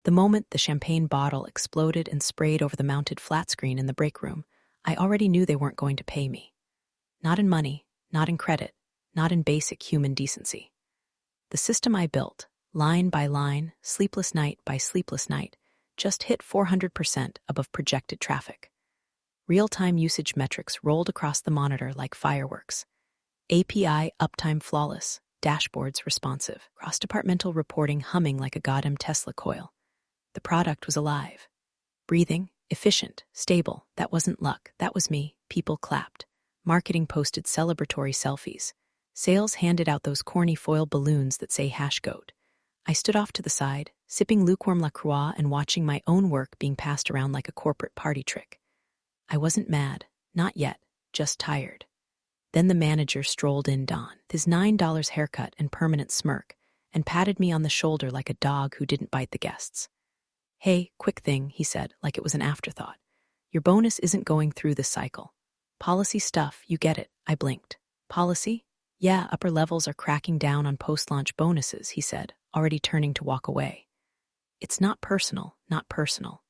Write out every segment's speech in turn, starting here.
The moment the champagne bottle exploded and sprayed over the mounted flat screen in the break room, I already knew they weren't going to pay me. Not in money, not in credit, not in basic human decency. The system I built, line by line, sleepless night by sleepless night, just hit 400% above projected traffic. Real-time usage metrics rolled across the monitor like fireworks. API uptime flawless, dashboards responsive, cross-departmental reporting humming like a goddamn Tesla coil. The product was alive. Breathing, efficient, stable. That wasn't luck, that was me. People clapped. Marketing posted celebratory selfies. Sales handed out those corny foil balloons that say #goat. I stood off to the side, sipping lukewarm La Croix and watching my own work being passed around like a corporate party trick. I wasn't mad, not yet, just tired. Then the manager strolled in, Don, his $9 haircut and permanent smirk, and patted me on the shoulder like a dog who didn't bite the guests. Hey, quick thing, he said, like it was an afterthought. Your bonus isn't going through this cycle. Policy stuff, you get it, I blinked. Policy? Yeah, upper levels are cracking down on post-launch bonuses, he said, already turning to walk away. It's not personal, not personal.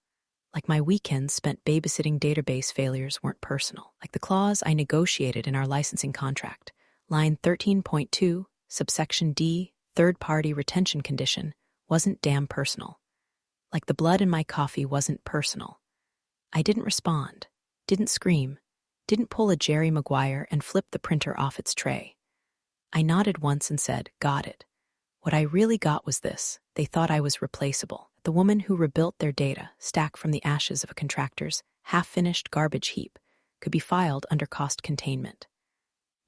Like my weekends spent babysitting database failures weren't personal. Like the clause I negotiated in our licensing contract, line 13.2, subsection D, third-party retention condition, wasn't damn personal. Like the blood in my coffee wasn't personal. I didn't respond, didn't scream, didn't pull a Jerry Maguire and flip the printer off its tray. I nodded once and said, got it. What I really got was this. They thought I was replaceable. The woman who rebuilt their data, stacked from the ashes of a contractor's half-finished garbage heap, could be filed under cost containment.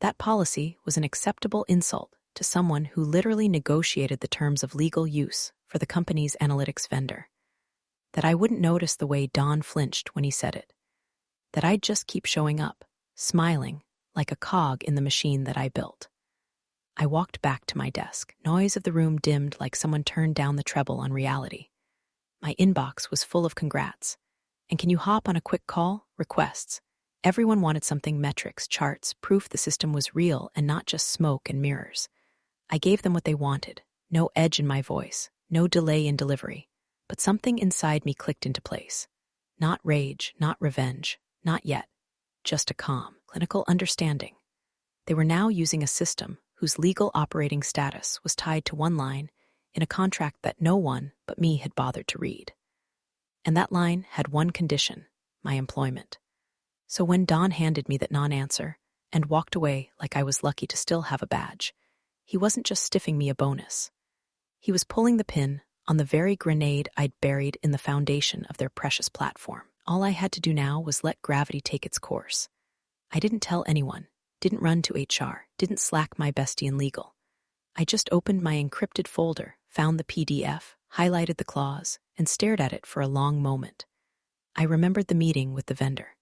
That policy was an acceptable insult to someone who literally negotiated the terms of legal use for the company's analytics vendor. That I wouldn't notice the way Don flinched when he said it. That I'd just keep showing up, smiling, like a cog in the machine that I built. I walked back to my desk. Noise of the room dimmed like someone turned down the treble on reality. My inbox was full of congrats. And can you hop on a quick call? Requests. Everyone wanted something: metrics, charts, proof the system was real and not just smoke and mirrors. I gave them what they wanted. No edge in my voice, no delay in delivery. But something inside me clicked into place. Not rage, not revenge, not yet. Just a calm, clinical understanding. They were now using a system whose legal operating status was tied to one line in a contract that no one but me had bothered to read. And that line had one condition: my employment. So when Don handed me that non-answer and walked away like I was lucky to still have a badge, he wasn't just stiffing me a bonus. He was pulling the pin on the very grenade I'd buried in the foundation of their precious platform. All I had to do now was let gravity take its course. I didn't tell anyone, didn't run to HR, didn't slack my bestie in legal. I just opened my encrypted folder, found the PDF, highlighted the clause, and stared at it for a long moment. I remembered the meeting with the vendor,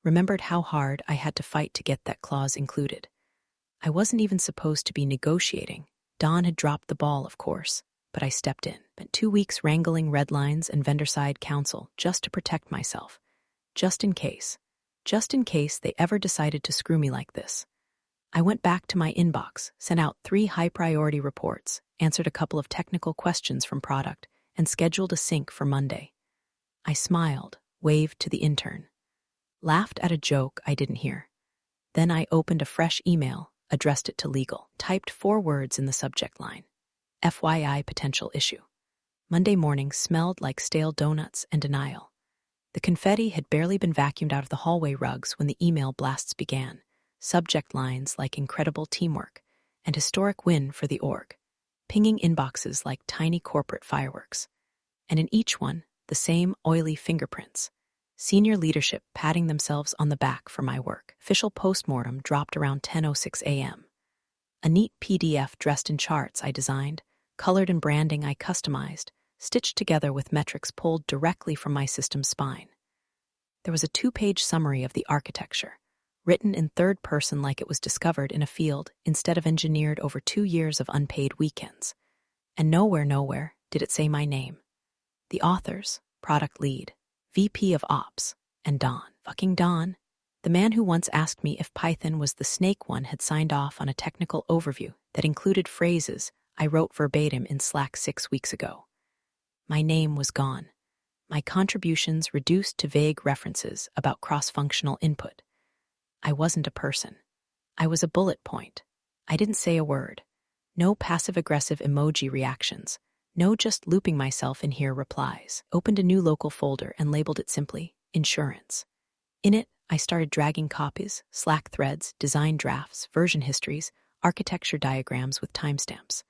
remembered how hard I had to fight to get that clause included. I wasn't even supposed to be negotiating. Don had dropped the ball, of course, but I stepped in. Spent 2 weeks wrangling red lines and vendor-side counsel just to protect myself, just in case they ever decided to screw me like this. I went back to my inbox, sent out 3 high-priority reports, answered a couple of technical questions from product, and scheduled a sync for Monday. I smiled, waved to the intern, laughed at a joke I didn't hear. Then I opened a fresh email, addressed it to legal, typed 4 words in the subject line: FYI potential issue. Monday morning smelled like stale donuts and denial. The confetti had barely been vacuumed out of the hallway rugs when the email blasts began. Subject lines like incredible teamwork and historic win for the org, pinging inboxes like tiny corporate fireworks. And in each one, the same oily fingerprints. Senior leadership patting themselves on the back for my work. Official postmortem dropped around 10:06 a.m. A neat PDF dressed in charts I designed, colored and branding I customized, stitched together with metrics pulled directly from my system's spine. There was a 2-page summary of the architecture, written in third person like it was discovered in a field instead of engineered over 2 years of unpaid weekends. And nowhere did it say my name. The authors, product lead, VP of Ops, and Don. Fucking Don. The man who once asked me if Python was the snake one had signed off on a technical overview that included phrases I wrote verbatim in Slack 6 weeks ago. My name was gone. My contributions reduced to vague references about cross-functional input. I wasn't a person. I was a bullet point. I didn't say a word. No passive-aggressive emoji reactions. No just looping myself in here replies. Opened a new local folder and labeled it simply Insurance. In it, I started dragging copies, Slack threads, design drafts, version histories, architecture diagrams with timestamps.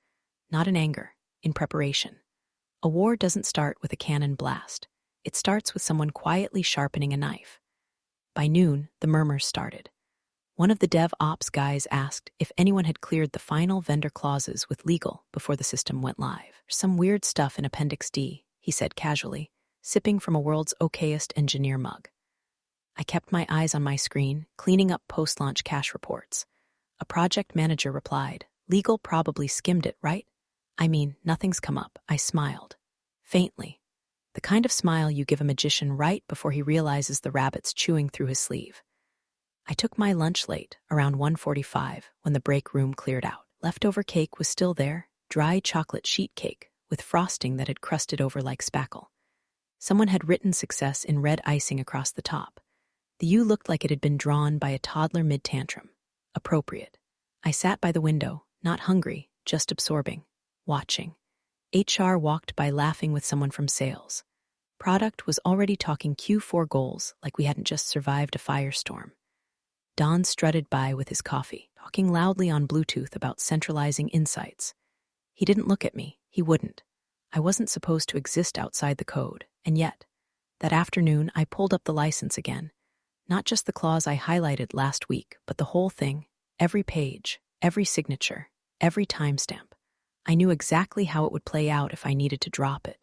Not in anger, in preparation. A war doesn't start with a cannon blast. It starts with someone quietly sharpening a knife. By noon, the murmurs started. One of the dev ops guys asked if anyone had cleared the final vendor clauses with legal before the system went live. Some weird stuff in Appendix D, he said casually, sipping from a world's okayest engineer mug. I kept my eyes on my screen, cleaning up post-launch cash reports. A project manager replied, "Legal probably skimmed it, right?" "I mean, nothing's come up," I smiled. Faintly. The kind of smile you give a magician right before he realizes the rabbit's chewing through his sleeve. I took my lunch late, around 1:45, when the break room cleared out. Leftover cake was still there, dry chocolate sheet cake, with frosting that had crusted over like spackle. Someone had written success in red icing across the top. The U looked like it had been drawn by a toddler mid-tantrum. Appropriate. I sat by the window, not hungry, just absorbing, watching. HR walked by laughing with someone from sales. Product was already talking Q4 goals like we hadn't just survived a firestorm. Don strutted by with his coffee, talking loudly on Bluetooth about centralizing insights. He didn't look at me. He wouldn't. I wasn't supposed to exist outside the code, and yet, that afternoon I pulled up the license again. Not just the clause I highlighted last week, but the whole thing, every page, every signature, every timestamp. I knew exactly how it would play out if I needed to drop it.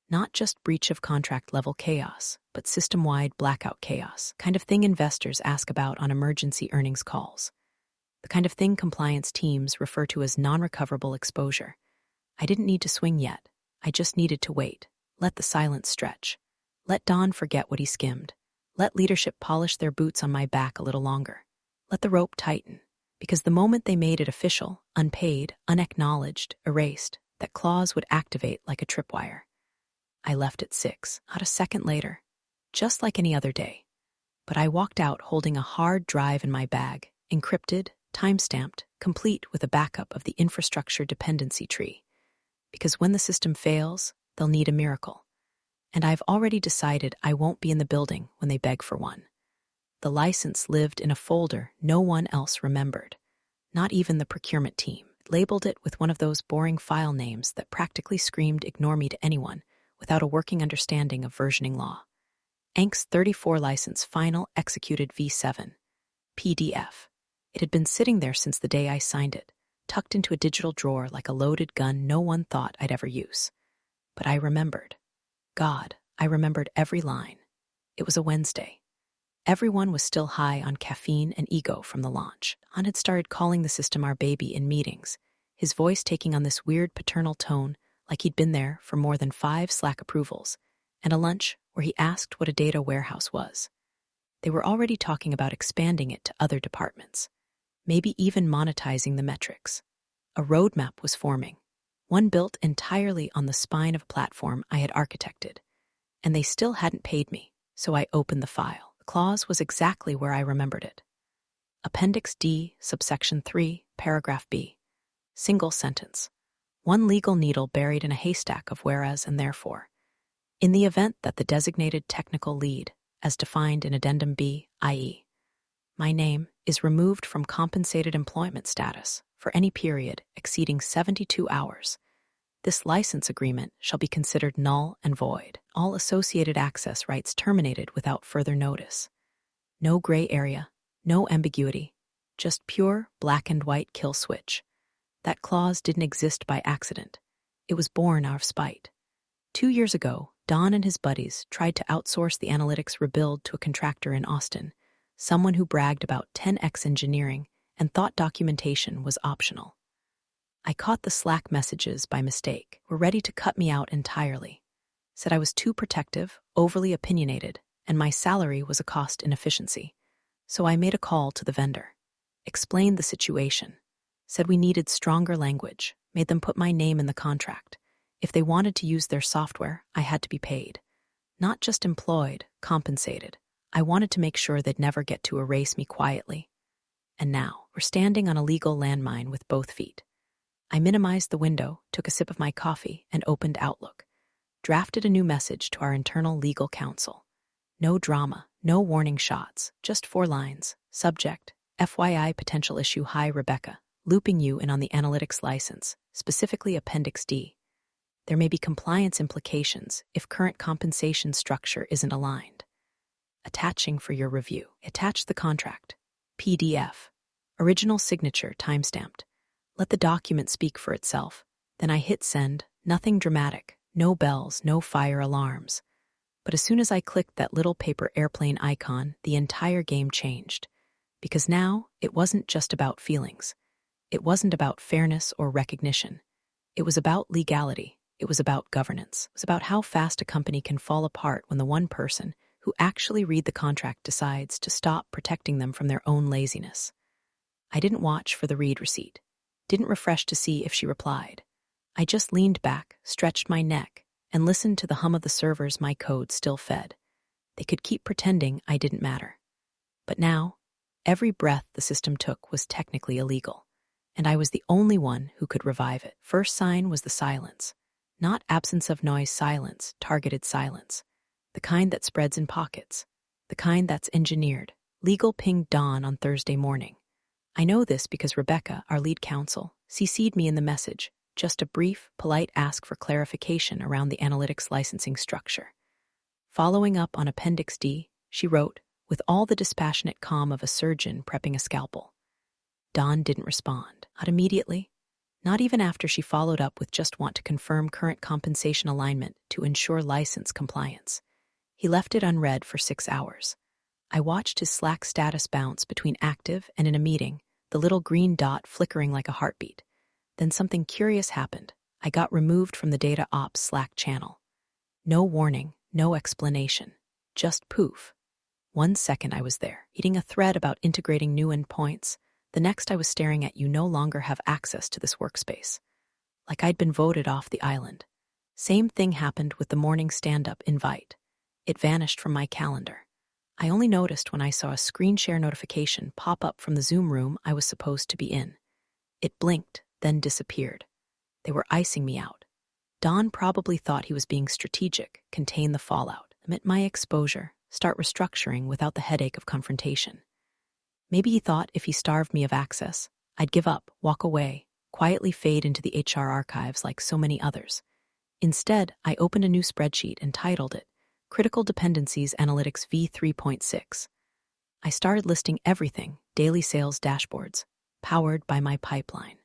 Not just breach of contract level chaos, but system-wide blackout chaos, kind of thing investors ask about on emergency earnings calls. The kind of thing compliance teams refer to as non-recoverable exposure. I didn't need to swing yet. I just needed to wait. Let the silence stretch. Let Don forget what he skimmed. Let leadership polish their boots on my back a little longer. Let the rope tighten. Because the moment they made it official, unpaid, unacknowledged, erased, that clause would activate like a tripwire. I left at 6, not a second later, just like any other day. But I walked out holding a hard drive in my bag, encrypted, time-stamped, complete with a backup of the infrastructure dependency tree. Because when the system fails, they'll need a miracle. And I've already decided I won't be in the building when they beg for one. The license lived in a folder no one else remembered, not even the procurement team. Labeled it with one of those boring file names that practically screamed ignore me to anyone without a working understanding of versioning law. ANC's 34 license final executed V7. PDF. It had been sitting there since the day I signed it, tucked into a digital drawer like a loaded gun no one thought I'd ever use. But I remembered. God, I remembered every line. It was a Wednesday. Everyone was still high on caffeine and ego from the launch. Don had started calling the system our baby in meetings, his voice taking on this weird paternal tone like he'd been there for more than 5 Slack approvals, and a lunch where he asked what a data warehouse was. They were already talking about expanding it to other departments, maybe even monetizing the metrics. A roadmap was forming, one built entirely on the spine of a platform I had architected, and they still hadn't paid me, so I opened the file. The clause was exactly where I remembered it. Appendix D, subsection 3, paragraph B. Single sentence. One legal needle buried in a haystack of whereas and therefore. In the event that the designated technical lead, as defined in Addendum B, i.e., my name, is removed from compensated employment status for any period exceeding 72 hours, this license agreement shall be considered null and void. All associated access rights terminated without further notice. No gray area, no ambiguity, just pure black and white kill switch. That clause didn't exist by accident. It was born out of spite. 2 years ago, Don and his buddies tried to outsource the analytics rebuild to a contractor in Austin, someone who bragged about 10x engineering and thought documentation was optional. I caught the Slack messages by mistake, were ready to cut me out entirely. Said I was too protective, overly opinionated, and my salary was a cost inefficiency. So I made a call to the vendor, explained the situation, said we needed stronger language, made them put my name in the contract, If they wanted to use their software, I had to be paid. Not just employed, compensated. I wanted to make sure they'd never get to erase me quietly. And now, we're standing on a legal landmine with both feet. I minimized the window, took a sip of my coffee, and opened Outlook. Drafted a new message to our internal legal counsel. No drama, no warning shots, just 4 lines. Subject, FYI potential issue. Hi Rebecca, looping you in on the analytics license, specifically Appendix D. There may be compliance implications if current compensation structure isn't aligned. Attaching for your review. Attach the contract. PDF. Original signature timestamped. Let the document speak for itself. Then I hit send, nothing dramatic, no bells, no fire alarms. But as soon as I clicked that little paper airplane icon, the entire game changed. Because now, it wasn't just about feelings. It wasn't about fairness or recognition. It was about legality. It was about governance. It was about how fast a company can fall apart when the one person who actually read the contract decides to stop protecting them from their own laziness. I didn't watch for the read receipt. Didn't refresh to see if she replied. I just leaned back, stretched my neck, and listened to the hum of the servers my code still fed. They could keep pretending I didn't matter. But now, every breath the system took was technically illegal, and I was the only one who could revive it. First sign was the silence. Not absence of noise silence, targeted silence. The kind that spreads in pockets. The kind that's engineered. Legal pinged dawn on Thursday morning. I know this because Rebecca, our lead counsel, CC'd me in the message. Just a brief, polite ask for clarification around the analytics licensing structure. Following up on Appendix D, she wrote, with all the dispassionate calm of a surgeon prepping a scalpel. Don didn't respond. Not immediately. Not even after she followed up with just want to confirm current compensation alignment to ensure license compliance. He left it unread for 6 hours. I watched his Slack status bounce between active and in a meeting, the little green dot flickering like a heartbeat. Then something curious happened. I got removed from the Data Ops Slack channel. No warning, no explanation. Just poof. 1 second I was there, eating a thread about integrating new endpoints. The next I was staring at you no longer have access to this workspace. Like I'd been voted off the island. Same thing happened with the morning stand-up invite. It vanished from my calendar. I only noticed when I saw a screen share notification pop up from the Zoom room I was supposed to be in. It blinked, then disappeared. They were icing me out. Don probably thought he was being strategic, contain the fallout, limit my exposure, start restructuring without the headache of confrontation. Maybe he thought if he starved me of access, I'd give up, walk away, quietly fade into the HR archives like so many others. Instead, I opened a new spreadsheet and titled it, Critical Dependencies Analytics v3.6. I started listing everything, daily sales dashboards, powered by my pipeline.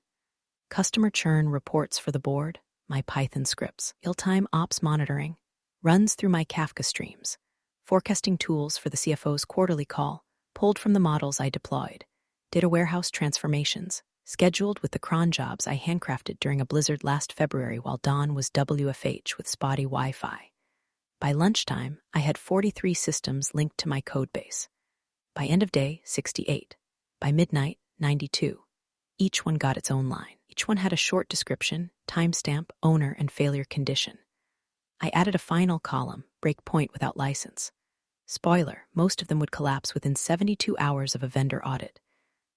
Customer churn reports for the board, my Python scripts, real-time ops monitoring, runs through my Kafka streams, forecasting tools for the CFO's quarterly call, pulled from the models I deployed, data warehouse transformations, scheduled with the cron jobs I handcrafted during a blizzard last February while Don was WFH with spotty Wi-Fi. By lunchtime, I had 43 systems linked to my codebase. By end of day, 68. By midnight, 92. Each one got its own line. Each one had a short description, timestamp, owner, and failure condition. I added a final column, breakpoint without license. Spoiler, most of them would collapse within 72 hours of a vendor audit.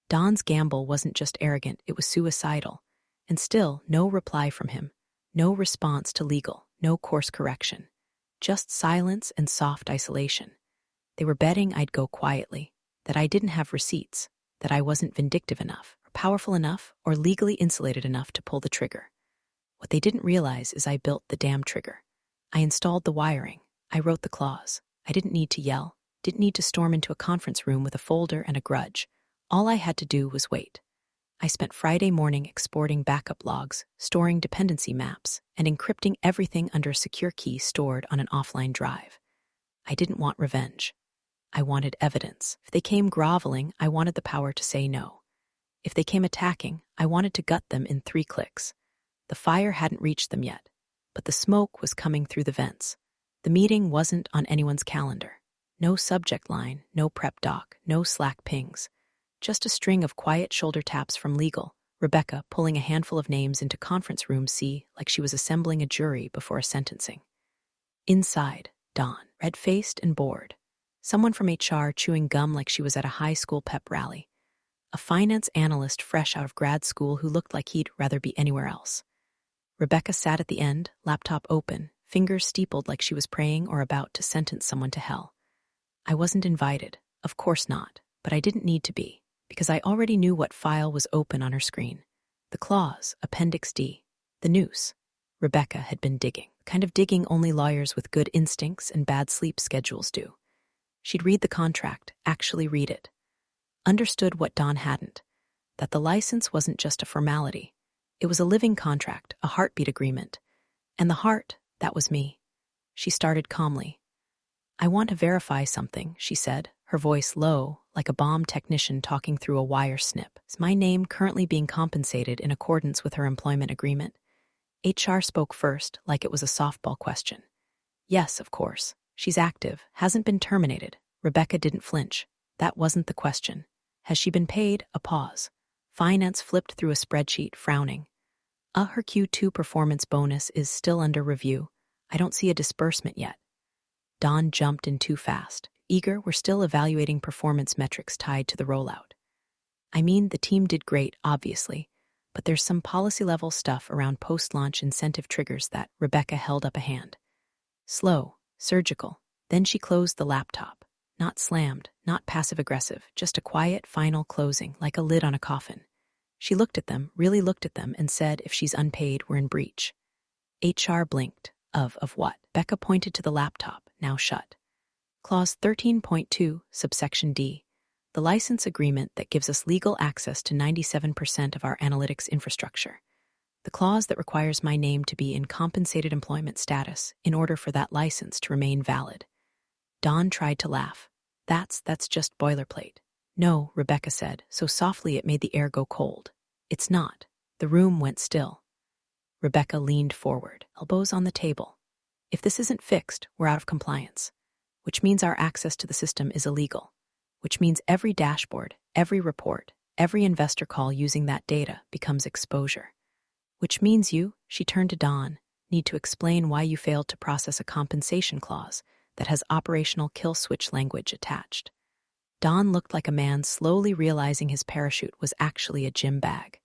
Don's gamble wasn't just arrogant, it was suicidal. And still, no reply from him. No response to legal, no course correction. Just silence and soft isolation. They were betting I'd go quietly, that I didn't have receipts, that I wasn't vindictive enough, or powerful enough, or legally insulated enough to pull the trigger. What they didn't realize is I built the damn trigger. I installed the wiring. I wrote the clause. I didn't need to yell, didn't need to storm into a conference room with a folder and a grudge. All I had to do was wait. I spent Friday morning exporting backup logs, storing dependency maps, and encrypting everything under a secure key stored on an offline drive. I didn't want revenge. I wanted evidence. If they came groveling, I wanted the power to say no. If they came attacking, I wanted to gut them in 3 clicks. The fire hadn't reached them yet, but the smoke was coming through the vents. The meeting wasn't on anyone's calendar. No subject line, no prep doc, no Slack pings. Just a string of quiet shoulder taps from legal, Rebecca pulling a handful of names into conference room C like she was assembling a jury before a sentencing. Inside, Dawn, red-faced and bored. Someone from HR chewing gum like she was at a high school pep rally. A finance analyst fresh out of grad school who looked like he'd rather be anywhere else. Rebecca sat at the end, laptop open, fingers steepled like she was praying or about to sentence someone to hell. I wasn't invited, of course not, but I didn't need to be, because I already knew what file was open on her screen. The clause, Appendix D, the noose. Rebecca had been digging, kind of digging only lawyers with good instincts and bad sleep schedules do. She'd read the contract, actually read it. Understood what Dawn hadn't, that the license wasn't just a formality. It was a living contract, a heartbeat agreement. And the heart, that was me. She started calmly. I want to verify something, she said, her voice low, like a bomb technician talking through a wire snip. Is my name currently being compensated in accordance with her employment agreement? HR spoke first, like it was a softball question. Yes, of course. She's active, hasn't been terminated. Rebecca didn't flinch. That wasn't the question. Has she been paid? A pause. Finance flipped through a spreadsheet, frowning. Her Q2 performance bonus is still under review. I don't see a disbursement yet. Dawn jumped in too fast. Eager, we're still evaluating performance metrics tied to the rollout. I mean, the team did great, obviously, but there's some policy-level stuff around post-launch incentive triggers that Rebecca held up a hand. Slow, surgical. Then she closed the laptop. Not slammed, not passive-aggressive, just a quiet, final closing, like a lid on a coffin. She looked at them, really looked at them, and said, if she's unpaid, we're in breach. HR blinked. Of what? Becca pointed to the laptop, now shut. Clause 13.2, subsection D. The license agreement that gives us legal access to 97% of our analytics infrastructure. The clause that requires my name to be in compensated employment status in order for that license to remain valid. Dawn tried to laugh. That's just boilerplate. No, Rebecca said, so softly it made the air go cold. It's not. The room went still. Rebecca leaned forward, elbows on the table. If this isn't fixed, we're out of compliance, which means our access to the system is illegal, which means every dashboard, every report, every investor call using that data becomes exposure, which means you, she turned to Dawn, need to explain why you failed to process a compensation clause that has operational kill switch language attached. Dawn looked like a man slowly realizing his parachute was actually a gym bag.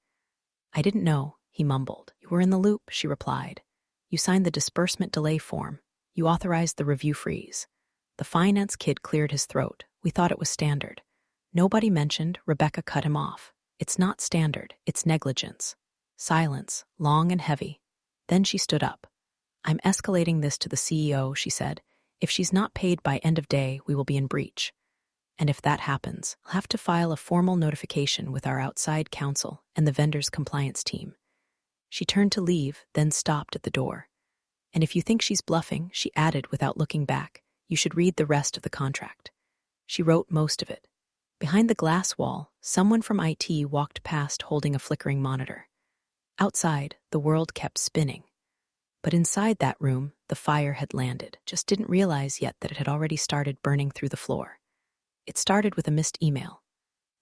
I didn't know, he mumbled. You were in the loop, she replied. You signed the disbursement delay form. You authorized the review freeze. The finance kid cleared his throat. We thought it was standard. Nobody mentioned, Rebecca cut him off. It's not standard, it's negligence. Silence, long and heavy. Then she stood up. I'm escalating this to the CEO, she said. If she's not paid by end of day, we will be in breach. And if that happens, I'll have to file a formal notification with our outside counsel and the vendor's compliance team. She turned to leave, then stopped at the door. And if you think she's bluffing, she added without looking back, you should read the rest of the contract. She wrote most of it. Behind the glass wall, someone from IT walked past holding a flickering monitor. Outside, the world kept spinning. But inside that room, the fire had landed, just didn't realize yet that it had already started burning through the floor. It started with a missed email.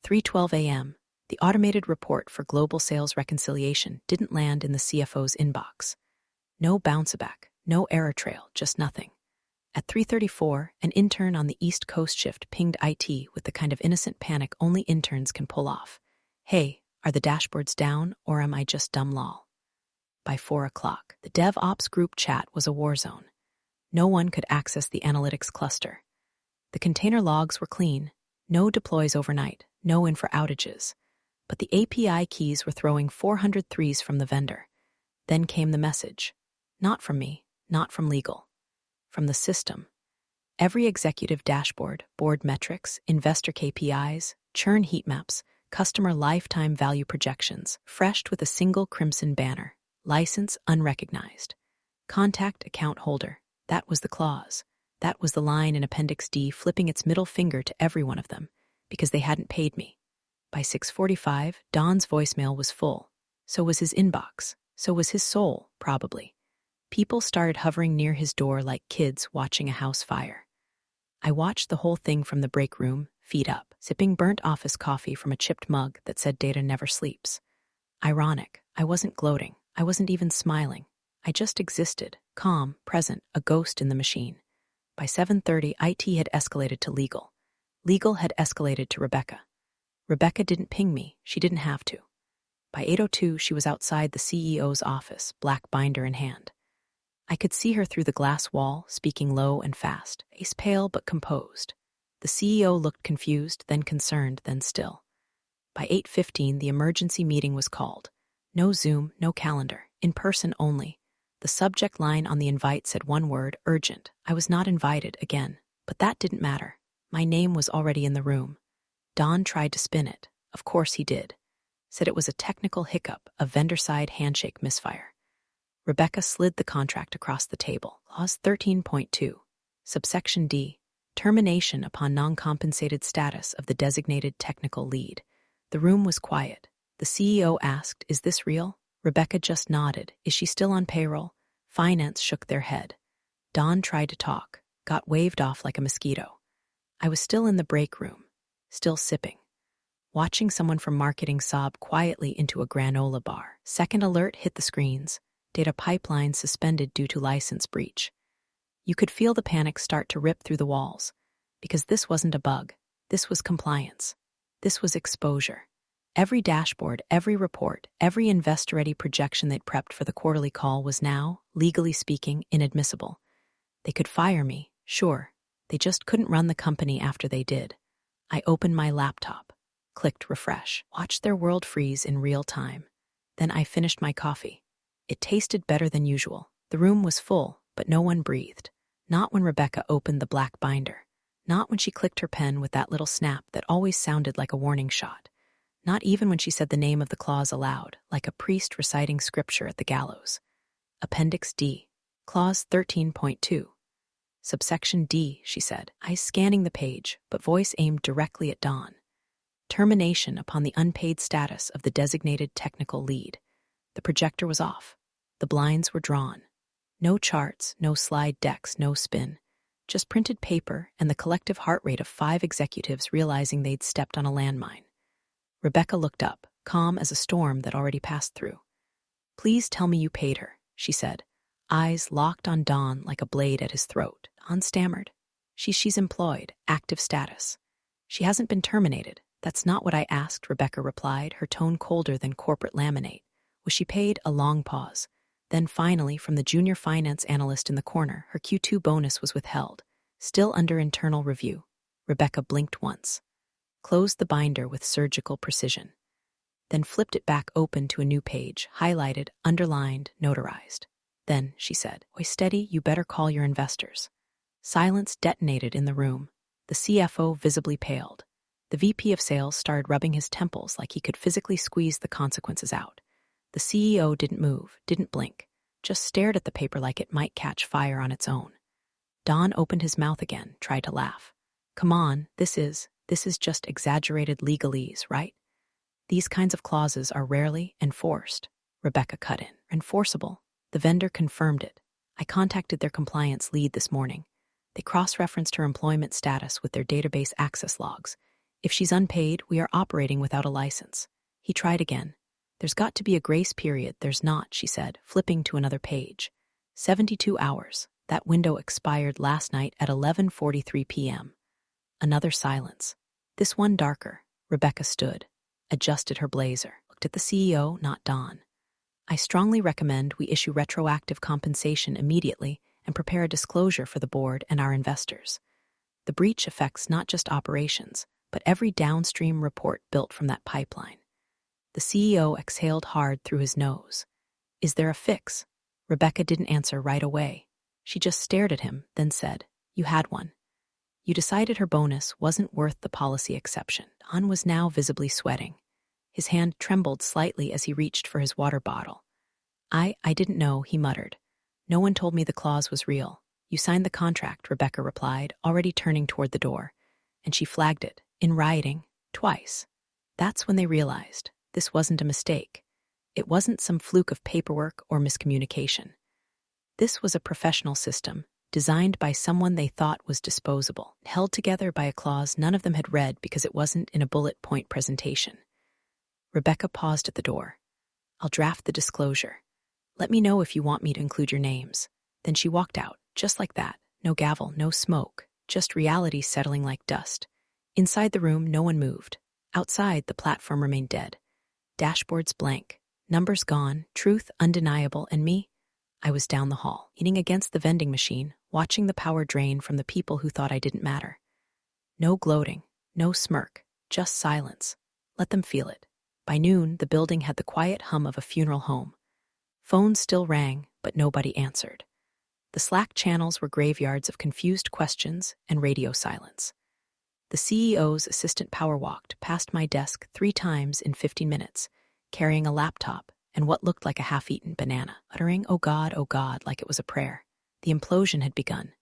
3:12 a.m., the automated report for global sales reconciliation didn't land in the CFO's inbox. No bounce-back, no error trail, just nothing. At 3:34, an intern on the East Coast shift pinged IT with the kind of innocent panic only interns can pull off. Hey, are the dashboards down, or am I just dumb lol? By 4 o'clock, the DevOps group chat was a war zone. No one could access the analytics cluster. The container logs were clean, no deploys overnight, no infra outages. But the API keys were throwing 400 threes from the vendor. Then came the message. Not from me, not from legal. From the system. Every executive dashboard, board metrics, investor KPIs, churn heat maps, customer lifetime value projections, freshed with a single crimson banner. License unrecognized. Contact account holder. That was the clause. That was the line in Appendix D flipping its middle finger to every one of them, because they hadn't paid me. By 6:45, Don's voicemail was full. So was his inbox. So was his soul, probably. People started hovering near his door like kids watching a house fire. I watched the whole thing from the break room, feet up, sipping burnt office coffee from a chipped mug that said data never sleeps. Ironic, I wasn't gloating. I wasn't even smiling. I just existed, calm, present, a ghost in the machine. By 7:30, IT had escalated to legal. Legal had escalated to Rebecca. Rebecca didn't ping me. She didn't have to. By 8:02, she was outside the CEO's office, black binder in hand. I could see her through the glass wall, speaking low and fast, face pale but composed. The CEO looked confused, then concerned, then still. By 8:15, the emergency meeting was called. No Zoom, no calendar, in person only. The subject line on the invite said one word, urgent. I was not invited again, but that didn't matter. My name was already in the room. Don tried to spin it. Of course he did. Said it was a technical hiccup, a vendor-side handshake misfire. Rebecca slid the contract across the table. Clause 13.2. Subsection D. Termination upon non-compensated status of the designated technical lead. The room was quiet. The CEO asked, "Is this real?" Rebecca just nodded. "Is she still on payroll?" Finance shook their head. Don tried to talk, got waved off like a mosquito. I was still in the break room, still sipping. Watching someone from marketing sob quietly into a granola bar. Second alert hit the screens. Data pipeline suspended due to license breach. You could feel the panic start to rip through the walls. Because this wasn't a bug. This was compliance. This was exposure. Every dashboard, every report, every investor-ready projection they'd prepped for the quarterly call was now, legally speaking, inadmissible. They could fire me, sure. They just couldn't run the company after they did. I opened my laptop, clicked refresh, watched their world freeze in real time. Then I finished my coffee. It tasted better than usual. The room was full, but no one breathed. Not when Rebecca opened the black binder. Not when she clicked her pen with that little snap that always sounded like a warning shot. Not even when she said the name of the clause aloud, like a priest reciting scripture at the gallows. Appendix D. Clause 13.2. Subsection D, she said, eyes scanning the page, but voice aimed directly at Don. Termination upon the unpaid status of the designated technical lead. The projector was off. The blinds were drawn. No charts, no slide decks, no spin. Just printed paper and the collective heart rate of 5 executives realizing they'd stepped on a landmine. Rebecca looked up, calm as a storm that already passed through. "Please tell me you paid her," she said, eyes locked on Don like a blade at his throat. Don stammered. She's employed, active status. She hasn't been terminated. That's not what I asked," Rebecca replied, her tone colder than corporate laminate. Was she paid? A long pause. Then finally, from the junior finance analyst in the corner, her Q2 bonus was withheld, still under internal review. Rebecca blinked once, closed the binder with surgical precision, then flipped it back open to a new page, highlighted, underlined, notarized. Then, she said, "Oi, steady, you better call your investors." Silence detonated in the room. The CFO visibly paled. The VP of sales started rubbing his temples like he could physically squeeze the consequences out. The CEO didn't move, didn't blink, just stared at the paper like it might catch fire on its own. Don opened his mouth again, tried to laugh. "Come on, this is just exaggerated legalese, right? These kinds of clauses are rarely enforced." Rebecca cut in. "Enforceable." The vendor confirmed it. "I contacted their compliance lead this morning. They cross-referenced her employment status with their database access logs. If she's unpaid, we are operating without a license." He tried again. "There's got to be a grace period." "There's not," she said, flipping to another page. 72 hours. That window expired last night at 11:43 p.m. Another silence. This one darker. Rebecca stood, adjusted her blazer, looked at the CEO, not Don. "I strongly recommend we issue retroactive compensation immediately and prepare a disclosure for the board and our investors. The breach affects not just operations, but every downstream report built from that pipeline." The CEO exhaled hard through his nose. "Is there a fix?" Rebecca didn't answer right away. She just stared at him, then said, "You had one. You decided her bonus wasn't worth the policy exception." Don was now visibly sweating. His hand trembled slightly as he reached for his water bottle. I didn't know," he muttered. "No one told me the clause was real. You signed the contract," Rebecca replied, already turning toward the door. And she flagged it, in writing, twice. That's when they realized this wasn't a mistake. It wasn't some fluke of paperwork or miscommunication. This was a professional system, designed by someone they thought was disposable, held together by a clause none of them had read because it wasn't in a bullet point presentation. Rebecca paused at the door. I'll draft the disclosure. Let me know if you want me to include your names." Then she walked out, just like that. No gavel, no smoke, just reality settling like dust. Inside the room, no one moved. Outside, the platform remained dead. Dashboards blank, numbers gone, truth undeniable, and me? I was down the hall, leaning against the vending machine, watching the power drain from the people who thought I didn't matter. No gloating, no smirk, just silence. Let them feel it. By noon, the building had the quiet hum of a funeral home. Phones still rang, but nobody answered. The Slack channels were graveyards of confused questions and radio silence. The CEO's assistant power walked past my desk 3 times in 15 minutes, carrying a laptop and what looked like a half-eaten banana, uttering, oh God," like it was a prayer. The implosion had begun.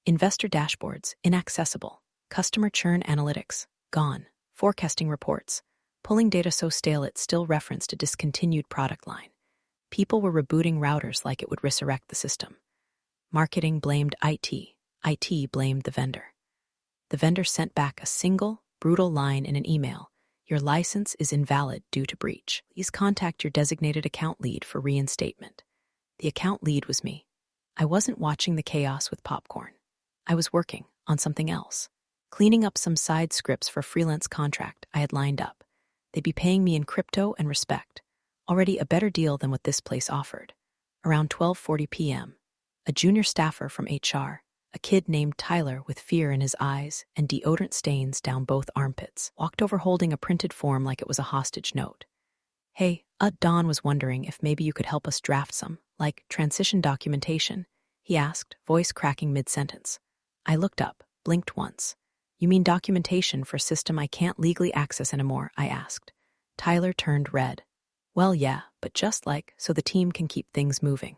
Investor dashboards, inaccessible. Customer churn analytics, gone. Forecasting reports, pulling data so stale it still referenced a discontinued product line. People were rebooting routers like it would resurrect the system. Marketing blamed IT. IT blamed the vendor. The vendor sent back a single, brutal line in an email. "Your license is invalid due to breach. Please contact your designated account lead for reinstatement." The account lead was me. I wasn't watching the chaos with popcorn. I was working on something else, cleaning up some side scripts for a freelance contract I had lined up. They'd be paying me in crypto and respect, already a better deal than what this place offered. Around 12:40 p.m., a junior staffer from HR, a kid named Tyler with fear in his eyes and deodorant stains down both armpits, walked over holding a printed form like it was a hostage note. "Hey, Don was wondering if maybe you could help us draft some, like, transition documentation," he asked, voice cracking mid-sentence. I looked up, blinked once. "You mean documentation for a system I can't legally access anymore?" I asked. Tyler turned red. "Well, yeah, but just like, so the team can keep things moving."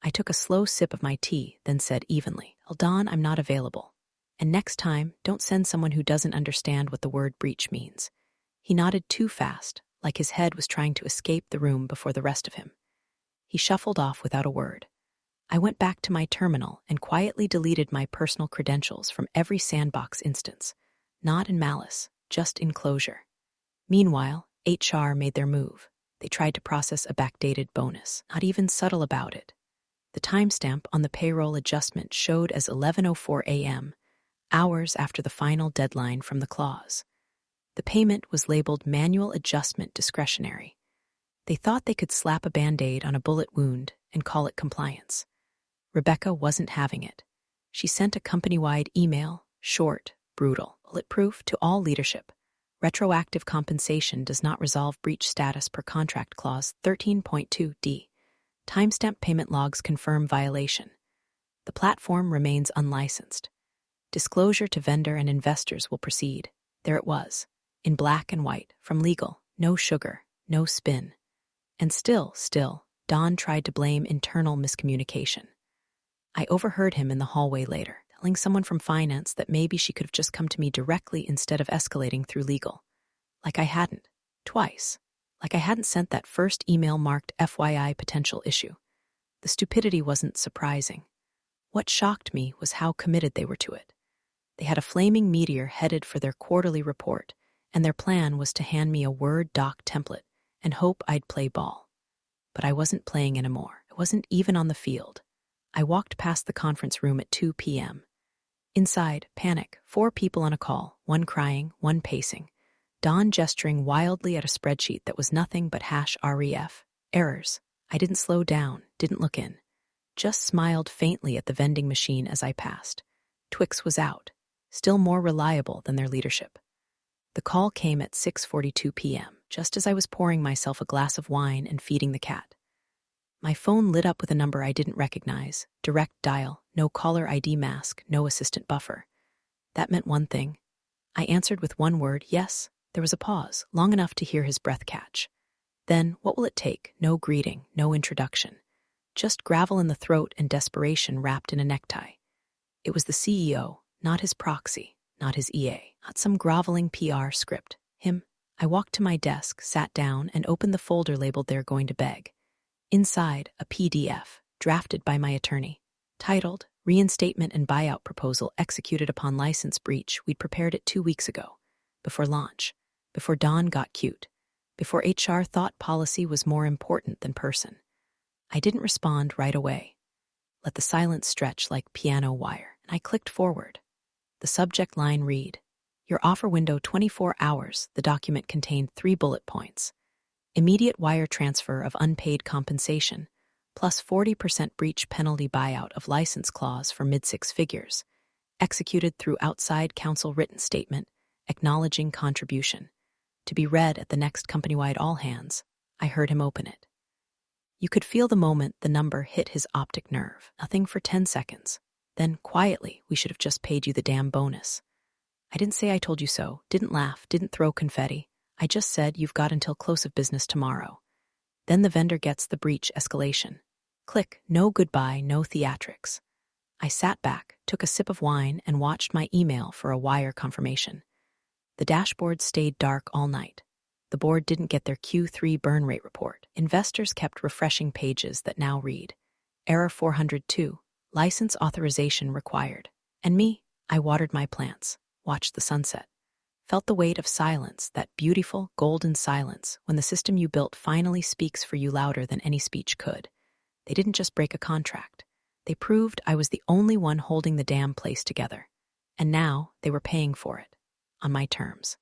I took a slow sip of my tea, then said evenly, "Tell Don I'm not available. And next time, don't send someone who doesn't understand what the word breach means." He nodded too fast, like his head was trying to escape the room before the rest of him. He shuffled off without a word. I went back to my terminal and quietly deleted my personal credentials from every sandbox instance. Not in malice, just in closure. Meanwhile, HR made their move. They tried to process a backdated bonus, not even subtle about it. The timestamp on the payroll adjustment showed as 11:04 a.m., hours after the final deadline from the clause. The payment was labeled manual adjustment discretionary. They thought they could slap a Band-Aid on a bullet wound and call it compliance. Rebecca wasn't having it. She sent a company-wide email, short, brutal, bulletproof to all leadership. Retroactive compensation does not resolve breach status per contract clause 13.2d. Timestamp payment logs confirm violation. The platform remains unlicensed. Disclosure to vendor and investors will proceed. There it was, in black and white, from legal, no sugar, no spin. And still, Don tried to blame internal miscommunication. I overheard him in the hallway later, telling someone from finance that maybe she could have just come to me directly instead of escalating through legal. Like I hadn't. Twice. Like I hadn't sent that first email marked FYI potential issue. The stupidity wasn't surprising. What shocked me was how committed they were to it. They had a flaming meteor headed for their quarterly report, and their plan was to hand me a Word doc template and hope I'd play ball. But I wasn't playing anymore. I wasn't even on the field. I walked past the conference room at 2 p.m. Inside, panic, 4 people on a call, one crying, one pacing. Don gesturing wildly at a spreadsheet that was nothing but #ref. Errors. I didn't slow down, didn't look in. Just smiled faintly at the vending machine as I passed. Twix was out, still more reliable than their leadership. The call came at 6:42 p.m., just as I was pouring myself a glass of wine and feeding the cat. My phone lit up with a number I didn't recognize, direct dial, no caller ID mask, no assistant buffer. That meant one thing. I answered with one word, yes. There was a pause, long enough to hear his breath catch. Then, what will it take? No greeting, no introduction. Just gravel in the throat and desperation wrapped in a necktie. It was the CEO, not his proxy, not his EA, not some groveling PR script. Him. I walked to my desk, sat down, and opened the folder labeled "They're Going to Beg." Inside, a PDF, drafted by my attorney, titled, "Reinstatement and Buyout Proposal Executed Upon License Breach." We'd prepared it 2 weeks ago, before launch, before Don got cute. before HR thought policy was more important than person. I didn't respond right away. Let the silence stretch like piano wire, and I clicked forward. The subject line read, "Your offer window 24 hours." The document contained 3 bullet points. Immediate wire transfer of unpaid compensation, plus 40% breach penalty buyout of license clause for mid-six figures, executed through outside counsel written statement, acknowledging contribution. To be read at the next company-wide all-hands. I heard him open it. You could feel the moment the number hit his optic nerve. Nothing for 10 seconds. Then, quietly, "We should have just paid you the damn bonus." I didn't say "I told you so," didn't laugh, didn't throw confetti. I just said, "You've got until close of business tomorrow." Then the vendor gets the breach escalation. Click, no goodbye, no theatrics. I sat back, took a sip of wine, and watched my email for a wire confirmation. The dashboard stayed dark all night. The board didn't get their Q3 burn rate report. Investors kept refreshing pages that now read, "Error 402, license authorization required." And me, I watered my plants, watched the sunset, felt the weight of silence, that beautiful, golden silence, when the system you built finally speaks for you louder than any speech could. They didn't just break a contract. They proved I was the only one holding the damn place together. And now they were paying for it, on my terms.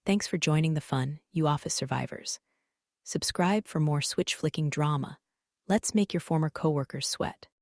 Thanks for joining the fun, you office survivors. Subscribe for more switch-flicking drama. Let's make your former coworkers sweat.